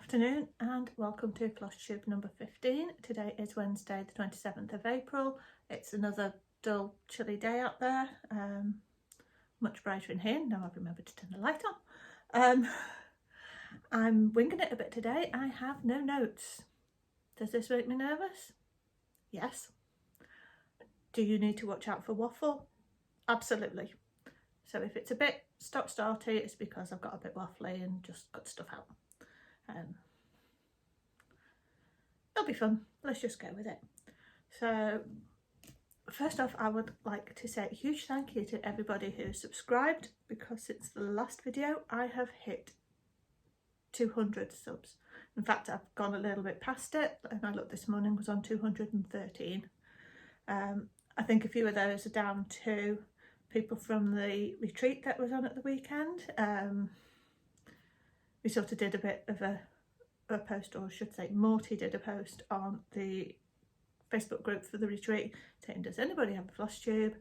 afternoon and welcome to Flosstube number 15. Today is Wednesday the 27th of April. It's another dull, chilly day out there. Much brighter in here. Now I've remembered to turn the light on. I'm winging it a bit today. I have no notes. Does this make me nervous? Yes. Do you need to watch out for waffle? Absolutely. So if it's a bit stop-starty, it's because I've got a bit waffly and just got stuff out. It'll be fun. Let's just go with it. So first off, I would like to say a huge thank you to everybody who subscribed, because since the last video I have hit 200 subs. In fact, I've gone a little bit past it, and I looked this morning, was on 213. I think a few of those are down to people from the retreat that was on at the weekend. We sort of did a bit of a post, or I should say Morty did a post on the Facebook group for the retreat saying, does anybody have a Flosstube?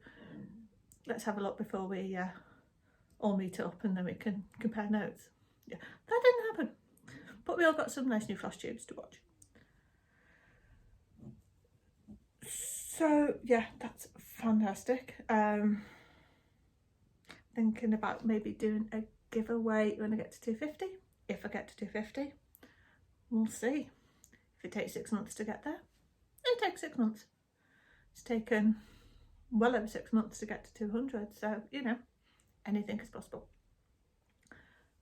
Let's have a look before we all meet up and then we can compare notes. Yeah, that didn't happen, but we all got some nice new Flosstubes to watch. So yeah, that's fantastic. Thinking about maybe doing a giveaway when I get to 250. If I get to 250, we'll see. If it takes 6 months to get there, it takes 6 months. It's taken well over 6 months to get to 200, so you know, anything is possible.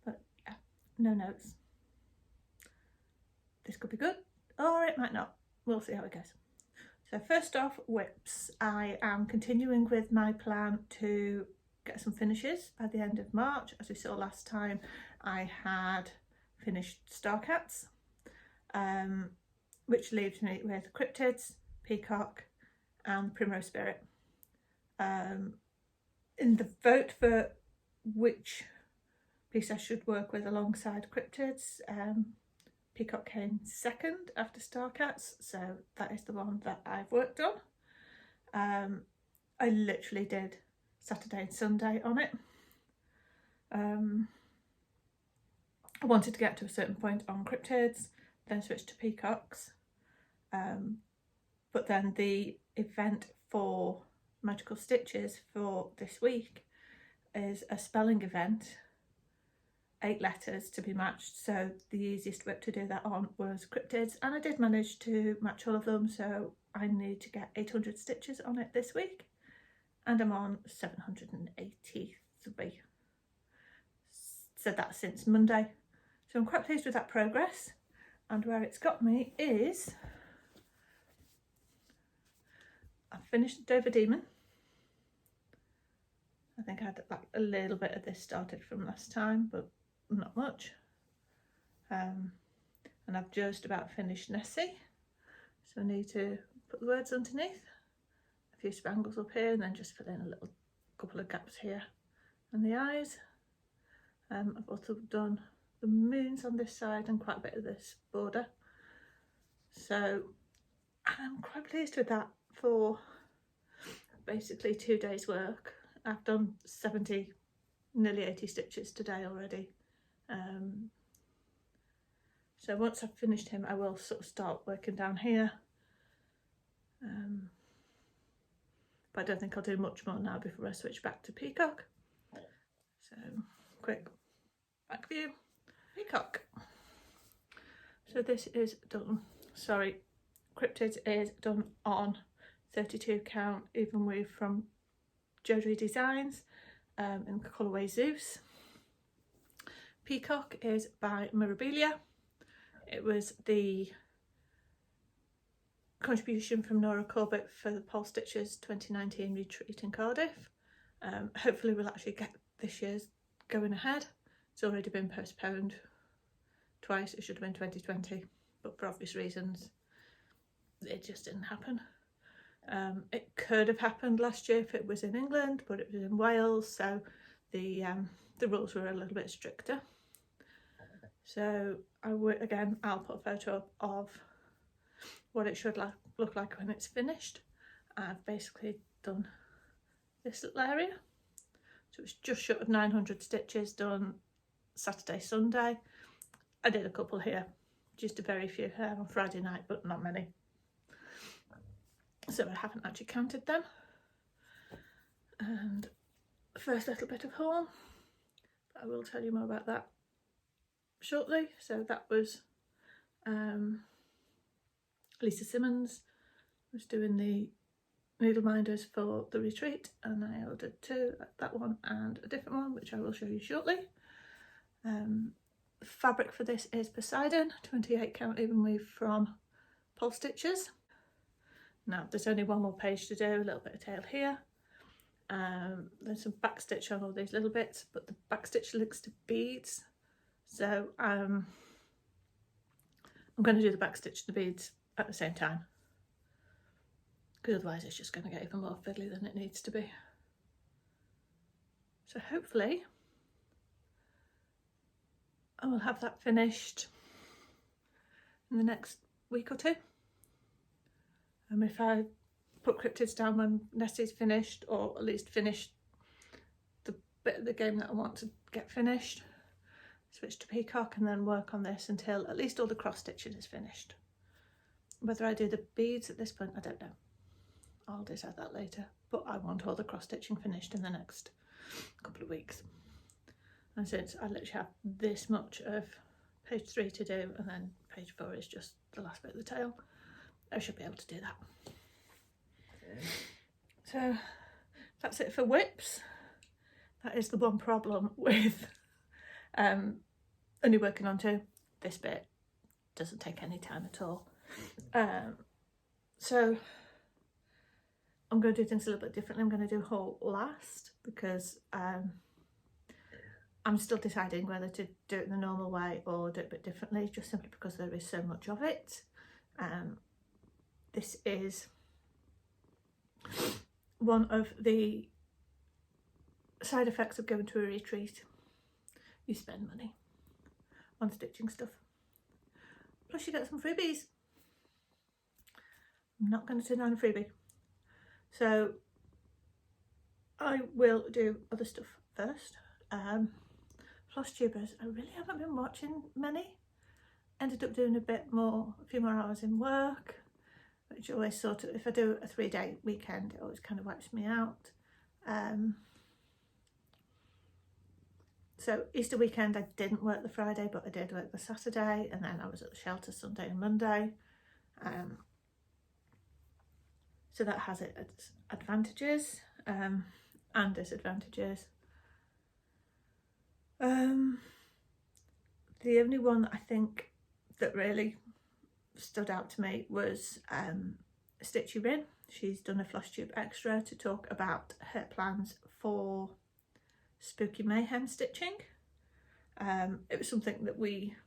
But yeah, no notes. This could be good, or it might not. We'll see how it goes. So first off, whips. I am continuing with my plan to get some finishes by the end of March. As we saw last time, I had finished Starcats, which leaves me with Cryptids, Peacock and Primrose Spirit. In the vote for which piece I should work with alongside Cryptids, Peacock came second after Starcats, so that is the one that I've worked on. I literally did Saturday and Sunday on it. I wanted to get to a certain point on Cryptids, then switch to Peacocks, but then the event for Magical Stitches for this week is a spelling event, 8 letters to be matched, so the easiest whip to do that on was Cryptids, and I did manage to match all of them, so I need to get 800 stitches on it this week, and I'm on 783. So that's since Monday. So I'm quite pleased with that progress, and where it's got me is I've finished Dover Demon. I think I had like a little bit of this started from last time, but not much. And I've just about finished Nessie, so I need to put the words underneath, a few spangles up here, and then just fill in a little couple of gaps here and the eyes. I've also done the moons on this side and quite a bit of this border, so I'm quite pleased with that for basically 2 days work. I've done 70, nearly 80 stitches today already. So once I've finished him, I will sort of start working down here, but I don't think I'll do much more now before I switch back to Peacock. So quick back view. Peacock. So this is done. Sorry, Cryptids is done on 32 count even weave from Jodie Designs in the colourway Zeus. Peacock is by Mirabillia. It was the contribution from Nora Corbett for the Pole Stitches 2019 retreat in Cardiff. Hopefully we'll actually get this year's going ahead. It's already been postponed twice. It should have been 2020, but for obvious reasons it just didn't happen. It could have happened last year if it was in England, but it was in Wales, so the rules were a little bit stricter. So I'll put a photo up of what it should look like when it's finished. I've basically done this little area, so it's just short of 900 stitches done Saturday, Sunday. I did a couple here just a very few on Friday night, but not many. So I haven't actually counted them. And first little bit of haul, I will tell you more about that shortly. So that was Lisa Simmons was doing the needle minders for the retreat, and I ordered two, that one and a different one, which I will show you shortly. The fabric for this is Poseidon 28 count even weave from Flosstubers. Now there's only one more page to do, a little bit of tail here. There's some backstitch on all these little bits, but the backstitch links to beads, so I'm going to do the backstitch and the beads at the same time, because otherwise it's just going to get even more fiddly than it needs to be. So hopefully I will have that finished in the next week or two. If I put Cryptids down when Nessie's finished, or at least finished the bit of the game that I want to get finished, switch to Peacock and then work on this until at least all the cross stitching is finished. Whether I do the beads at this point, I don't know. I'll decide that later, but I want all the cross stitching finished in the next couple of weeks. And since I literally have this much of page 3 to do, and then page 4 is just the last bit of the tail, I should be able to do that. So that's it for whips. That is the one problem with only working on 2. This bit doesn't take any time at all. So I'm going to do things a little bit differently. I'm going to do haul last, because I'm still deciding whether to do it in the normal way or do it a bit differently, just simply because there is so much of it. This is one of the side effects of going to a retreat. You spend money on stitching stuff, plus you get some freebies. I'm not going to turn down a freebie, so I will do other stuff first. Flosstubers, I really haven't been watching many. Ended up doing a few more hours in work, which always sort of, if I do a 3-day weekend, it always kind of wipes me out. So Easter weekend I didn't work the Friday, but I did work the Saturday, and then I was at the shelter Sunday and Monday. So that has its advantages and disadvantages. The only one that I think that really stood out to me was Stitchy Rin. She's done a Flosstube extra to talk about her plans for spooky mayhem stitching. It was something that we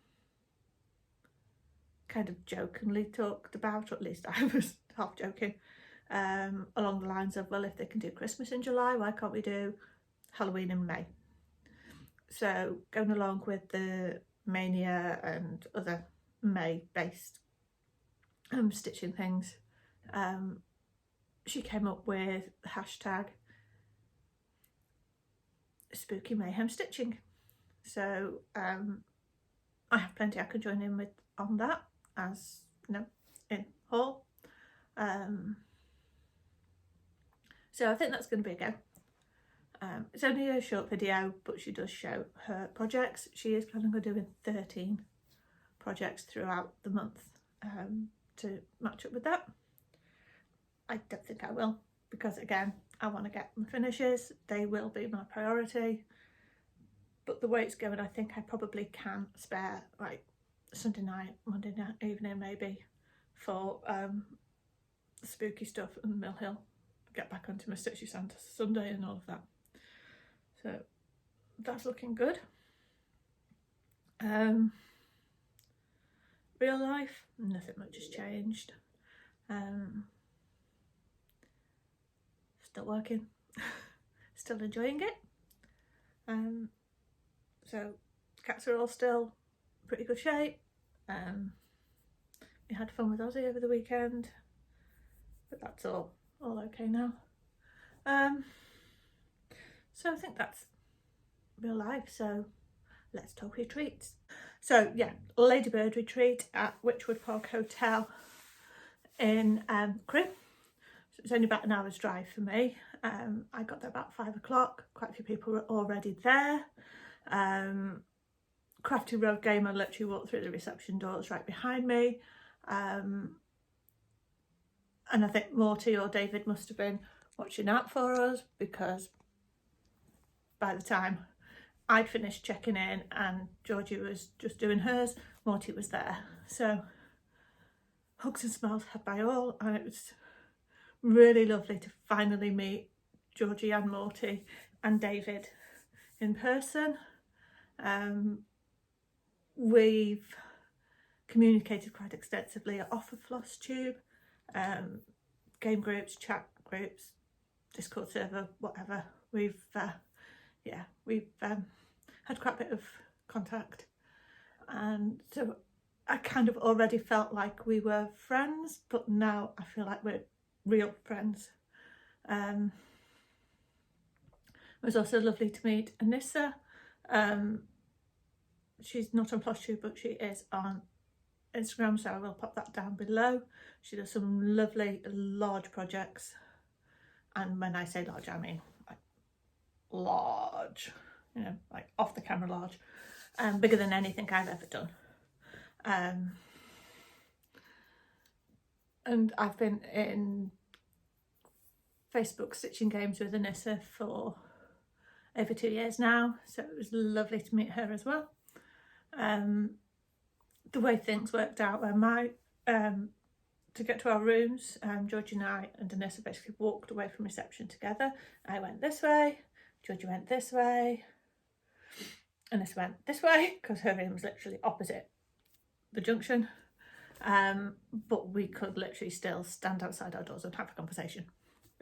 kind of jokingly talked about, or at least I was half joking, along the lines of, well, if they can do Christmas in July, why can't we do Halloween in May? So going along with the Mania and other May based stitching things, she came up with the hashtag spooky mayhem stitching. So I have plenty I could join in with on that, as you know, in haul. So I think that's going to be a go. It's only a short video, but she does show her projects. She is planning on doing 13 projects throughout the month to match up with that. I don't think I will, because again, I want to get my finishes. They will be my priority. But the way it's going, I think I probably can spare like Sunday night, Monday night evening maybe for spooky stuff and Mill Hill. Get back onto my Stitchy Santa Sunday and all of that. So that's looking good. Real life, nothing much has changed. Still working, still enjoying it. So cats are all still pretty good shape. We had fun with Ozzy over the weekend, but that's all okay now. So I think that's real life. So let's talk retreats. So yeah, Ladybird retreat at Witchwood Park Hotel in Crib. So it's only about an hour's drive for me. I got there about 5 o'clock. Quite a few people were already there. Crafty Road Gamer literally walked through the reception doors right behind me. And I think Morty or David must have been watching out for us, because by the time I'd finished checking in and Georgie was just doing hers, Morty was there. So hugs and smiles had by all, and it was really lovely to finally meet Georgie and Morty and David in person. We've communicated quite extensively off of Flosstube, game groups, chat groups, Discord server, whatever. We've had quite a bit of contact, and so I kind of already felt like we were friends, but now I feel like we're real friends. It was also lovely to meet Anissa. She's not on Flosstube, but she is on Instagram, so I will pop that down below. She does some lovely large projects, and when I say large, I mean like large, you know, like off the camera large, bigger than anything I've ever done. And I've been in Facebook stitching games with Anissa for over 2 years now, so it was lovely to meet her as well. The way things worked out were to get to our rooms, Georgie and I and Anissa basically walked away from reception together. I went this way, Georgie went this way, Anissa went this way, because her room was literally opposite the junction. But we could literally still stand outside our doors and have a conversation.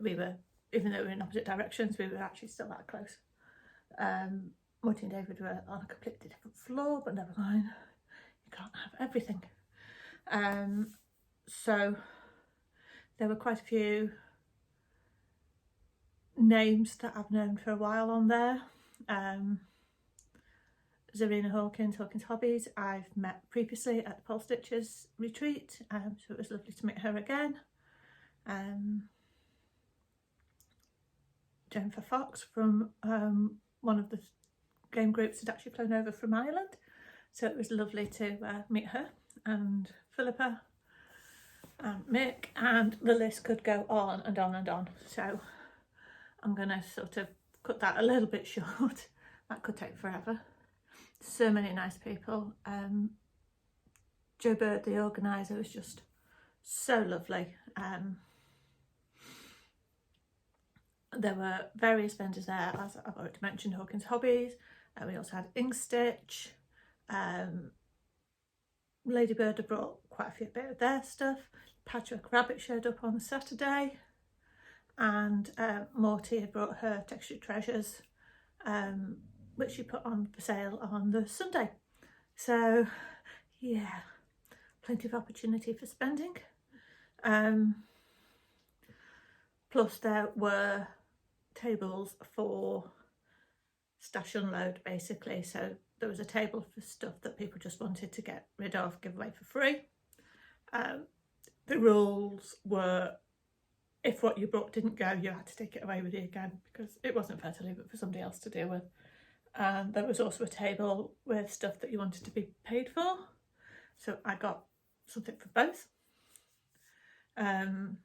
We were, even though we were in opposite directions, we were actually still that close. Morty and David were on a completely different floor, but never mind. You can't have everything. So there were quite a few names that I've known for a while on there. Zarina Hawkins Hobbies, I've met previously at the Pole Stitchers retreat, so it was lovely to meet her again. Jennifer Fox from one of the game groups had actually flown over from Ireland, so it was lovely to meet her, and Philippa and Mick, and the list could go on and on and on. So I'm going to sort of cut that a little bit short. That could take forever. So many nice people. Joe Bird, the organiser, was just so lovely. There were various vendors there, as I've already mentioned, Hawkins Hobbies. We also had IngsStitch. Ladybird had brought quite a few bit of their stuff. Patchwork Rabbit showed up on Saturday, and Morty had brought her Textured Treasures, which she put on for sale on the Sunday. So yeah, plenty of opportunity for spending. Plus there were tables for stash unload, basically. So there was a table for stuff that people just wanted to get rid of, give away for free. The rules were, if what you brought didn't go, you had to take it away with you again, because it wasn't fair to leave it for somebody else to deal with. And there was also a table with stuff that you wanted to be paid for, so I got something for both. So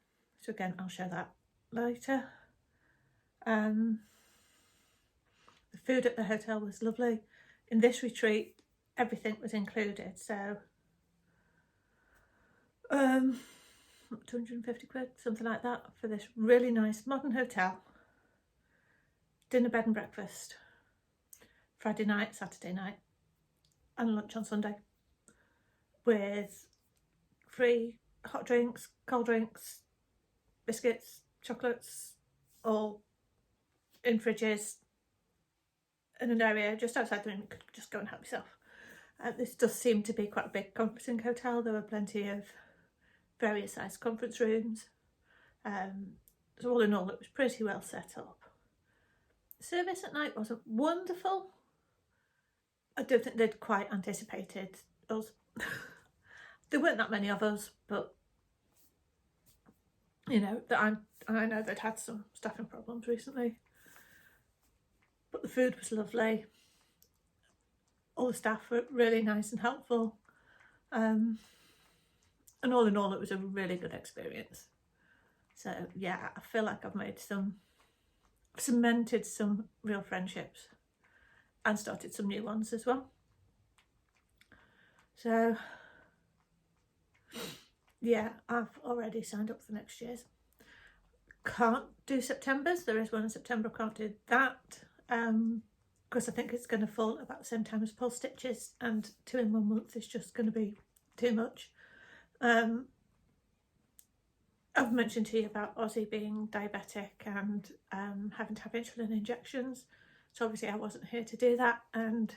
again, I'll share that later. The food at the hotel was lovely. In this retreat, everything was included, so 250 quid, something like that, for this really nice modern hotel. Dinner, bed and breakfast, Friday night, Saturday night, and lunch on Sunday, with free hot drinks, cold drinks, biscuits, chocolates, all in fridges, in an area just outside the room. You could just go and help yourself. This does seem to be quite a big conferencing hotel. There were plenty of various sized conference rooms. So all in all, it was pretty well set up. The service at night wasn't wonderful. I don't think they'd quite anticipated us. There weren't that many of us, but you know, I know they'd had some staffing problems recently. But the food was lovely. All the staff were really nice and helpful. And all in all, it was a really good experience. So yeah, I feel like I've cemented some real friendships and started some new ones as well. So yeah, I've already signed up for next year's. Can't do September's. There is one in September. I can't do that because I think it's going to fall at about the same time as Pulse Stitches, and 2 in 1 month is just going to be too much. I've mentioned to you about Ozzy being diabetic and having to have insulin injections. So obviously I wasn't here to do that, and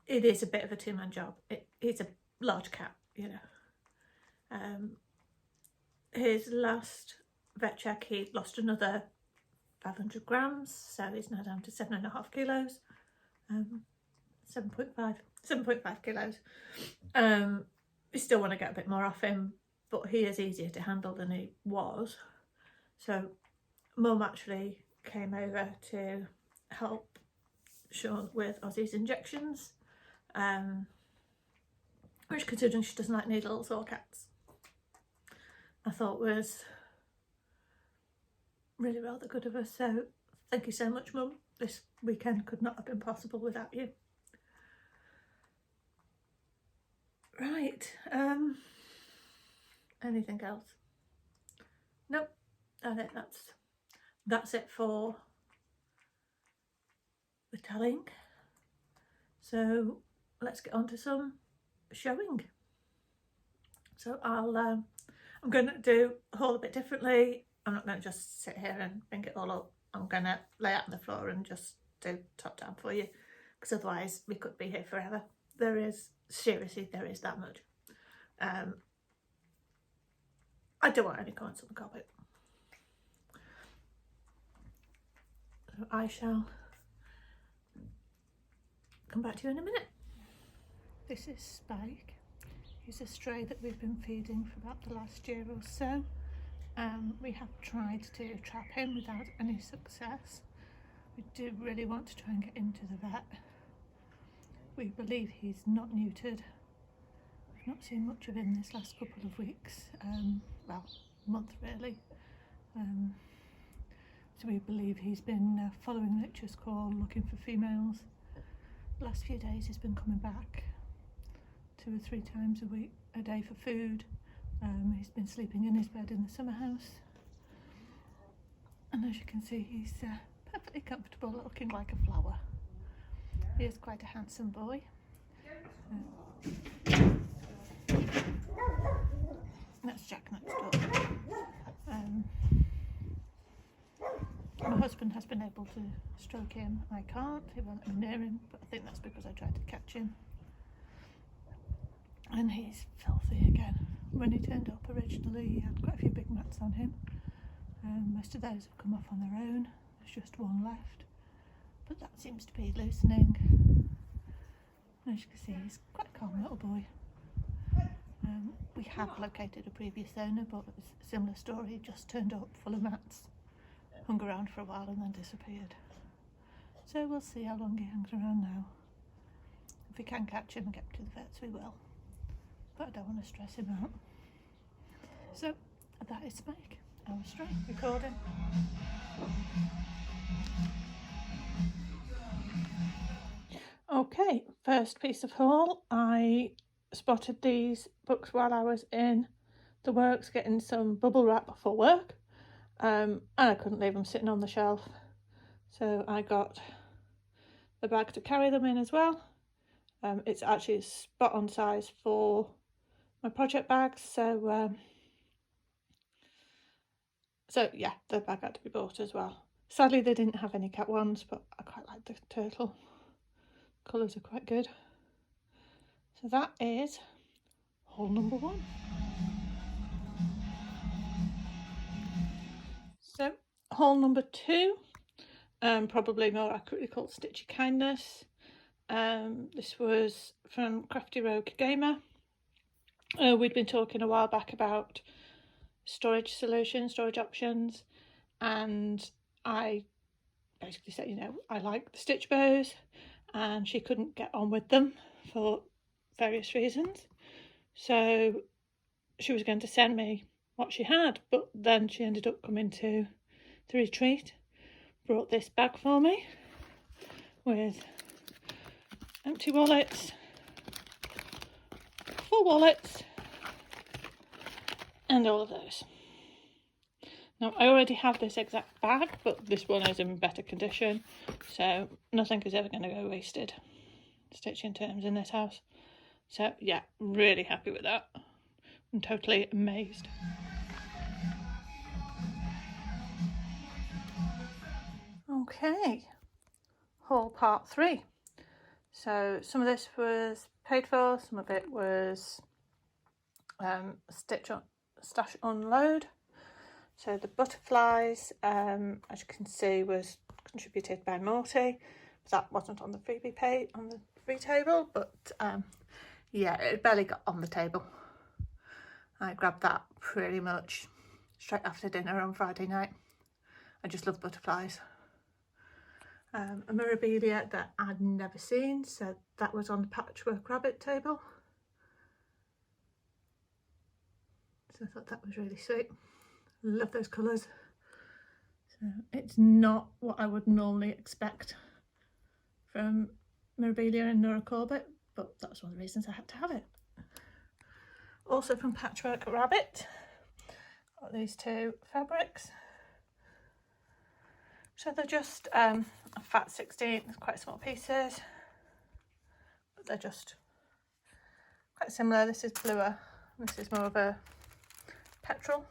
it is a bit of a 2-man job. He's a large cat, you know. His last vet check, he lost another 500 grams, so he's now down to 7.5 kilos. 7.5 kilos. We still want to get a bit more off him, but he is easier to handle than he was. So Mum actually came over to help Sean with Ozzy's injections, which, considering she doesn't like needles or cats, I thought was really rather good of her. So thank you so much, Mum. This weekend could not have been possible without you. Right, anything else? Nope, I think that's it for the telling. So let's get on to some showing. So I'm going to do a haul a bit differently. I'm not going to just sit here and bring it all up. I'm going to lay out on the floor and just do top down for you, because otherwise we could be here forever. Seriously, there is that much. I don't want any comments on the carpet. So I shall come back to you in a minute. This is Spike. He's a stray that we've been feeding for about the last year or so. We have tried to trap him without any success. We do really want to try and get into the vet. We believe he's not neutered. We've not seen much of him this last couple of weeks, well, month really. So we believe he's been following nature's call, looking for females. The last few days he's been coming back 2 or 3 times a day for food. He's been sleeping in his bed in the summer house. And as you can see, he's perfectly comfortable, looking like a flower. He is quite a handsome boy. That's Jack next door. My husband has been able to stroke him. I can't. He won't let me near him, but I think that's because I tried to catch him. And he's filthy again. When he turned up originally, he had quite a few big mats on him. Most of those have come off on their own. There's just one left, but that seems to be loosening. As you can see, he's quite a calm little boy. We have located a previous owner, but it was a similar story. He just turned up full of mats, hung around for a while and then disappeared. So we'll see how long he hangs around now. If we can catch him and get him to the vets, we will. But I don't want to stress him out. So that is Spike, our stray, recording. Okay, first piece of haul. I spotted these books while I was in the works getting some bubble wrap for work, and I couldn't leave them sitting on the shelf, so I got the bag to carry them in as well. It's actually spot on size for my project bags, so yeah, the bag had to be bought as well. Sadly they didn't have any cat ones, but I quite like the turtle. Colours are quite good. So that is haul number 1. So haul number 2, probably more accurately called Stitchy Kindness. This was from Crafty Rogue Gamer. We'd been talking a while back about storage solutions, storage options, and I basically said, you know, I like the stitch bows, and she couldn't get on with them for various reasons. So she was going to send me what she had, but then she ended up coming to the retreat, brought this bag for me with empty wallets, full wallets, and all of those. Now, I already have this exact bag, but this one is in better condition, so nothing is ever going to go wasted, stitching terms, in this house. So yeah, really happy with that. I'm totally amazed. Okay, haul part 3. So some of this was paid for, some of it was stash unload. So the butterflies, as you can see, was contributed by Morty. That wasn't on the freebie page, on the free table, but yeah, it barely got on the table. I grabbed that pretty much straight after dinner on Friday night. I just love butterflies. A Mirabillia that I'd never seen, so that was on the patchwork rabbit table. So I thought that was really sweet. Love those colours. So it's not what I would normally expect from Mirabillia and Nora Corbett, but that's one of the reasons I had to have it. Also from Patchwork Rabbit, got these 2 fabrics. So they're just a fat 16, quite small pieces, but they're just quite similar. This is bluer, this is more of a petrol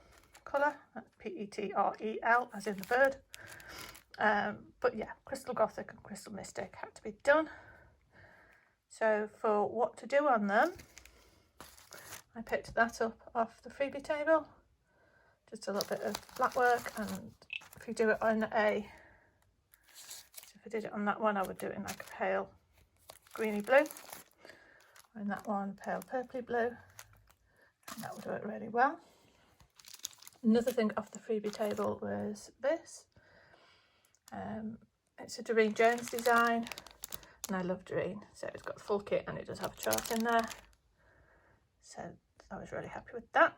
colour, that's P-E-T-R-E-L, as in the bird. But yeah, Crystal Gothic and Crystal Mystic had to be done. So for what to do on them, I picked that up off the freebie table. Just a little bit of black work, and if you do it on if I did it on that one, I would do it in like a pale greeny blue. Or in that one, pale purpley blue. And that would work really well. Another thing off the freebie table was this. It's a Doreen Jones design, and I love Doreen, so it's got a full kit and it does have a chart in there. So I was really happy with that.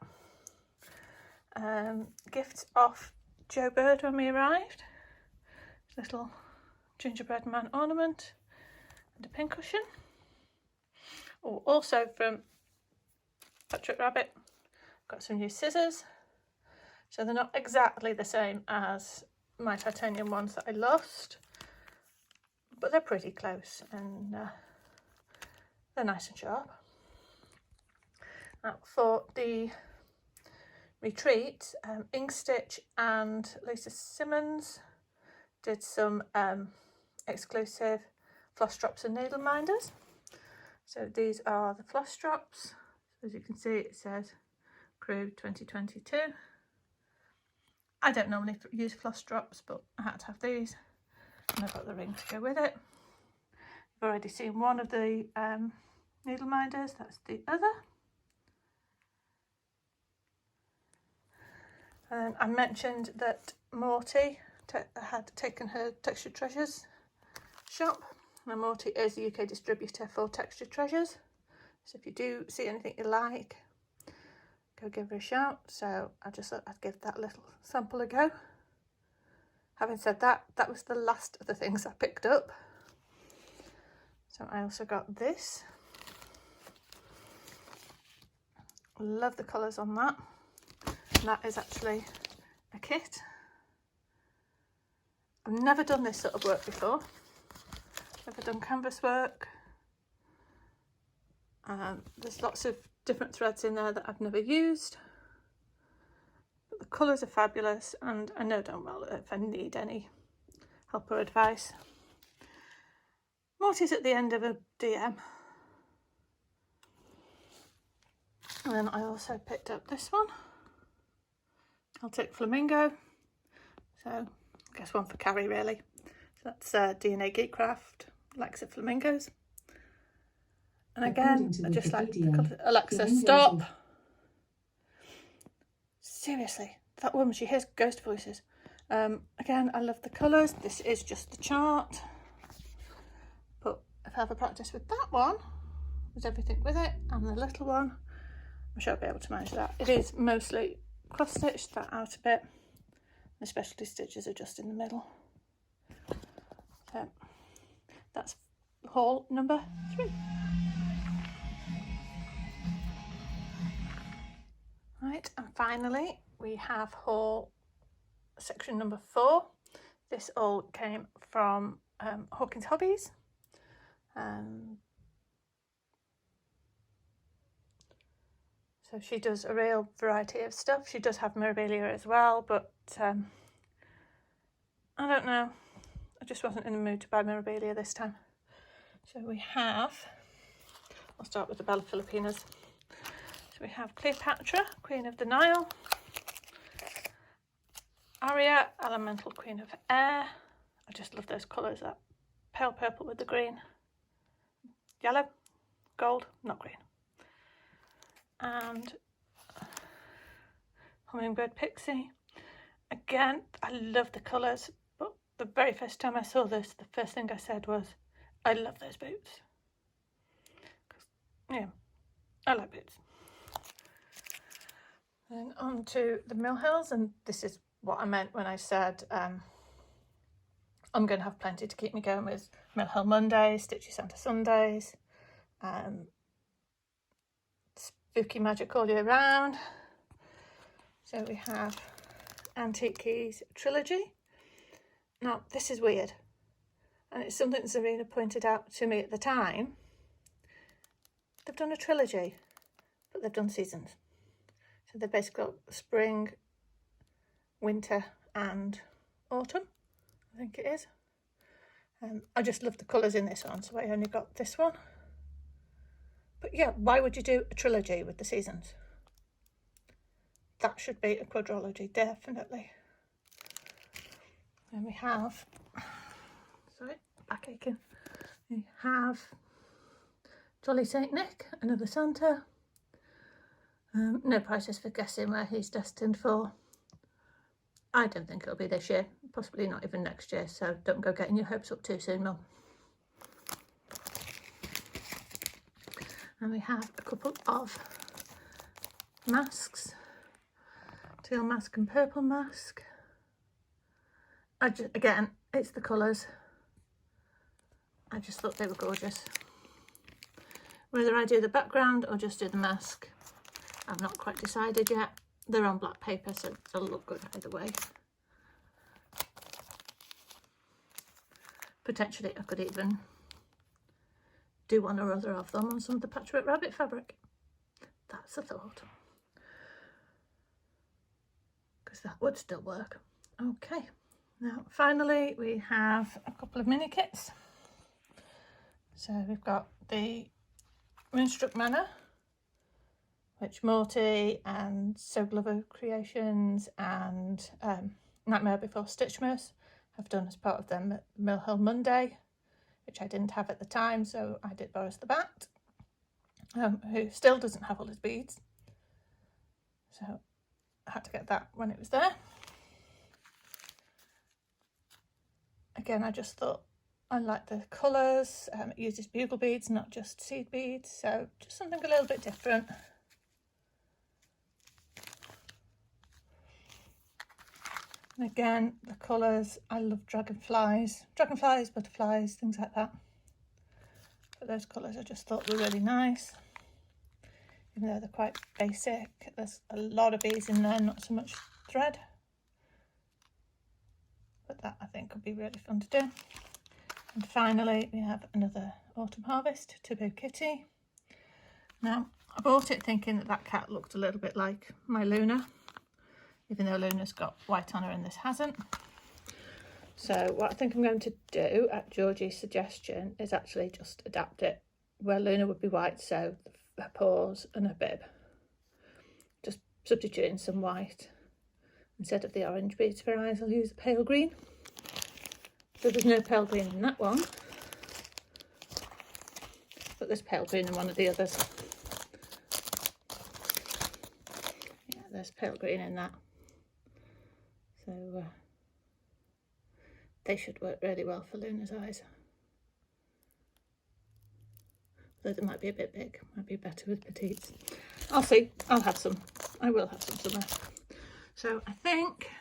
Gifts off Joe Bird when we arrived. Little gingerbread man ornament and a pincushion. Oh, also from Patchwork Rabbit, got some new scissors. So they're not exactly the same as my titanium ones that I lost, but they're pretty close, and they're nice and sharp. Now for the retreat, IngsStitch and Lisa Simmons did some exclusive floss drops and needle minders. So these are the floss drops. As you can see, it says Crew 2022. I don't normally use floss drops, but I had to have these, and I've got the ring to go with it. You've already seen one of the needle minders, that's the other. And I mentioned that Morty had taken her Textured Treasures shop. Now Morty is the UK distributor for Textured Treasures, so if you do see anything you like, go give her a shout. So I just thought I'd give that little sample a go. Having said that, that was the last of the things I picked up. So I also got this. Love the colours on that. And that is actually a kit. I've never done this sort of work before. Never done canvas work. There's lots of different threads in there that I've never used. But the colours are fabulous, and I know damn well if I need any help or advice. Morty's at the end of a DM. And then I also picked up this one. I'll take Flamingo. So I guess one for Carrie really. So that's DNA Geekcraft, likes of flamingos. And again, I just like the colours. Alexa, stop. Seriously, that woman, she hears ghost voices. Again, I love the colours. This is just the chart. But if I have a practice with that one, there's everything with it, and the little one, I'm sure I'll be able to manage that. It is mostly cross-stitched, that outer bit. The specialty stitches are just in the middle. So that's haul number 3. Right, and finally we have haul section number 4. This all came from Hawkins Hobbies. So she does a real variety of stuff. She does have Mirabillia as well, but I don't know. I just wasn't in the mood to buy Mirabillia this time. So we have, I'll start with the Bella Filipinas. So we have Cleopatra, Queen of the Nile. Aria, Elemental Queen of Air. I just love those colours, that pale purple with the green. Yellow, gold, not green. And Hummingbird Pixie. Again, I love the colours, but the very first time I saw this, the first thing I said was, I love those boots. Yeah, I like boots. Then on to the Mill Hills, and this is what I meant when I said I'm going to have plenty to keep me going with Mill Hill Mondays, Stitchy Santa Sundays, Spooky Magic all year round. So we have Antique Keys Trilogy. Now this is weird, and it's something that Zarina pointed out to me at the time. They've done a trilogy, but they've done seasons. So they've basically got spring, winter and autumn, I think it is. I just love the colours in this one, so I only got this one. But yeah, why would you do a trilogy with the seasons? That should be a quadrology, definitely. Then we have, sorry, back aching. We have Jolly Saint Nick, another Santa. No prizes for guessing where he's destined for. I don't think it'll be this year, possibly not even next year, so don't go getting your hopes up too soon, Mum. And we have a couple of masks, teal mask and purple mask. Again, it's the colours. I just thought they were gorgeous. Whether I do the background or just do the mask, I've not quite decided yet. They're on black paper, so they'll look good either way. Potentially I could even do one or other of them on some of the Patchwork Rabbit fabric. That's a thought. Because that would still work. Okay, now finally we have a couple of Minikits. So we've got the Moonstruck Manor, which Morty and So Glover Creations and Nightmare Before Stitchmas have done as part of their Mill Hill Monday, which I didn't have at the time, so I did Boris the Bat, who still doesn't have all his beads. So I had to get that when it was there. Again, I just thought I like the colours. It uses bugle beads, not just seed beads, so just something a little bit different. And again, the colours, I love dragonflies, butterflies, things like that. But those colours I just thought were really nice. Even though they're quite basic, there's a lot of beads in there, not so much thread. But that I think would be really fun to do. And finally, we have another Autumn Harvest Taboo kitty. Now, I bought it thinking that that cat looked a little bit like my Luna, even though Luna's got white on her and this hasn't. So what I think I'm going to do, at Georgie's suggestion, is actually just adapt it where Luna would be white, so her paws and her bib. Just substituting some white. Instead of the orange beads for eyes, I'll use the pale green. So there's no pale green in that one. But there's pale green in one of the others. Yeah, there's pale green in that. So they should work really well for Luna's eyes. Though they might be a bit big, might be better with petites. I'll see. I'll have some. I will have some somewhere. So I think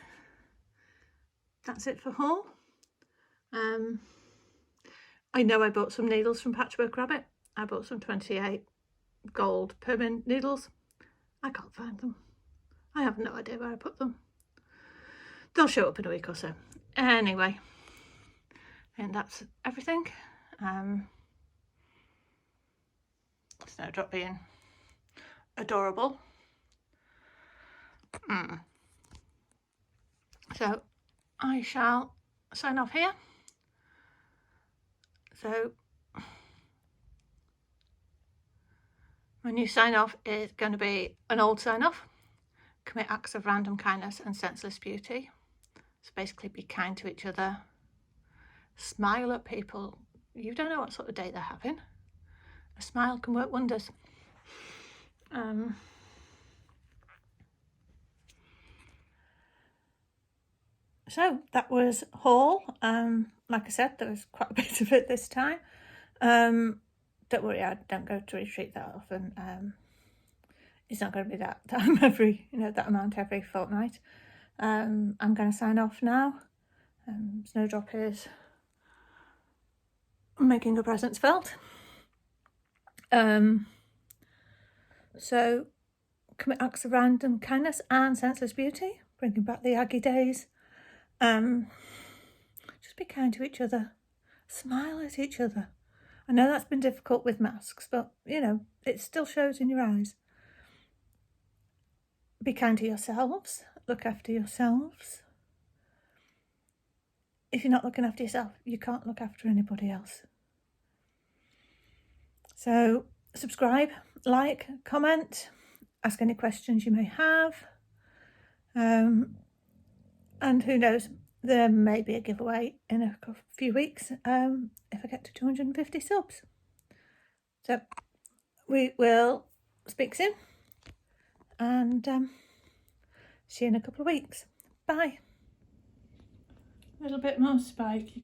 that's it for haul. I know I bought some needles from Patchwork Rabbit. I bought some 28 gold permanent needles. I can't find them. I have no idea where I put them. They'll show up in a week or so. Anyway, and that's everything. Snowdrop being adorable. So I shall sign off here. So my new sign off is going to be an old sign off. Commit acts of random kindness and senseless beauty. So basically be kind to each other. Smile at people. You don't know what sort of day they're having. A smile can work wonders. So that was haul. Like I said, there was quite a bit of it this time. Don't worry, I don't go to retreat that often. It's not going to be that time that amount every fortnight. I'm going to sign off now. Snowdrop is making her presence felt. So commit acts of random kindness and senseless beauty, bringing back the Aggie days. Just be kind to each other, smile at each other. I know that's been difficult with masks, but it still shows in your eyes. Be kind to yourselves, look after yourselves. If you're not looking after yourself, you can't look after anybody else. So subscribe, like, comment, ask any questions you may have. And who knows, there may be a giveaway in a few weeks if I get to 250 subs. So we will speak soon and see you in a couple of weeks. Bye. A little bit more spiky.